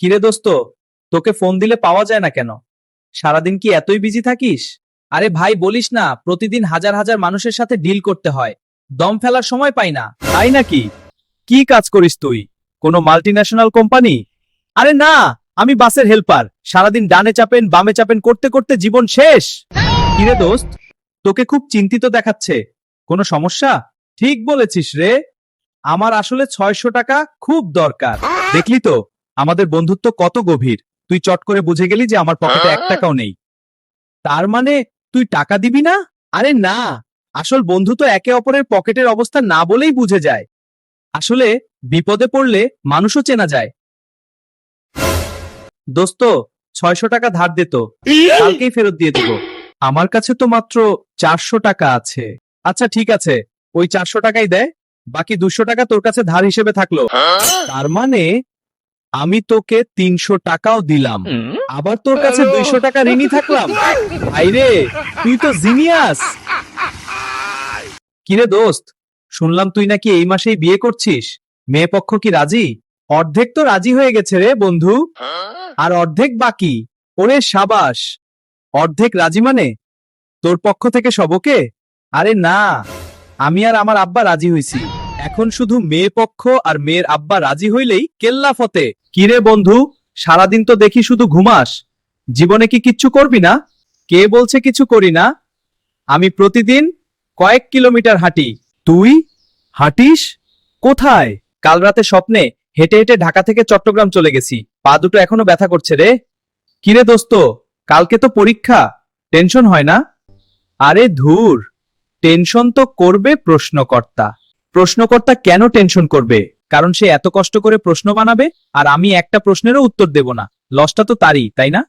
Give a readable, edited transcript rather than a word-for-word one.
কিরে দোস্ত, তোকে ফোন দিলে পাওয়া যায় না কেন? সারাদিন কি এতই বিজি থাকিস? আরে ভাই বলিস না, প্রতিদিন হাজার হাজার মানুষের সাথে ডিল করতে হয়, দম ফেলার সময় পাই না। তাই নাকি? কি কাজ করিস তুই? কোনো মাল্টিন্যাশনাল কোম্পানি? আরে না, আমি বাসের হেল্পার। সারাদিন ডানে চাপেন বামে চাপেন করতে করতে জীবন শেষ। কিরে দোস্ত, তোকে খুব চিন্তিত দেখাচ্ছে। কোনো সমস্যা? ঠিক বলেছিস রে। আমার আসলে 600 টাকা খুব দরকার। দেখলি তো আমাদের বন্ধুত্ব কত গভীর। তুই চট করে বুঝে গেলি যে আমার পকেটে 1 টাকাও নেই। তার মানে তুই টাকা দিবি না? আরে না, আসল বন্ধু তো একে অপরের পকেটের অবস্থা না বলেই বুঝে যায়। আসলে বিপদে পড়লে মানুষও চেনা যায়। দোস্ত, 600 টাকা ধার দে তো, কালকেই ফেরত দিয়ে দিব। আমার কাছে তো মাত্র 400 টাকা আছে। আচ্ছা ঠিক আছে, ওই 400 টাকাই দেয়, বাকি 200 টাকা তোর কাছে ধার হিসেবে থাকলো। তার মানে আমি তোকে 300 টাকাও দিলাম, আবার তোর কাছে 200 টাকা ঋণী থাকলাম। ভাইরে, তুই তো জিনিয়াস। কিরে দোস্ত, শুনলাম তুই নাকি এই মাসেই বিয়ে করছিস। মেয়ে পক্ষ কি রাজি? অর্ধেক তো রাজি হয়ে গেছে রে বন্ধু, আর অর্ধেক বাকি। ওরে সাবাস, অর্ধেক রাজি মানে তোর পক্ষ থেকে সব ওকে? আরে না, আমি আর আমার আব্বা রাজি হইছি। এখন শুধু মেয়ে পক্ষ আর মেয়ের আব্বা রাজি হইলেই কেল্লা ফতে। কিরে বন্ধু, সারাদিন তো দেখি শুধু ঘুমাস, জীবনে কি কিচ্ছু করবি না? কে বলছে কিছু করি না? আমি প্রতিদিন কয়েক কিলোমিটার হাঁটি। তুই হাঁটিস? কোথায়? কাল রাতে স্বপ্নে হেঁটে হেঁটে ঢাকা থেকে চট্টগ্রাম চলে গেছি, পা দুটো এখনো ব্যথা করছে রে। কিরে দোস্ত, কালকে তো পরীক্ষা, টেনশন হয় না? আরে ধুর, টেনশন তো করবে প্রশ্নকর্তা। প্রশ্নকর্তা কেন টেনশন করবে? কারণ সে এত কষ্ট করে প্রশ্ন বানাবে, আর আমি একটা প্রশ্নেরও উত্তর দেব না। লসটা তো তারই, তাই না?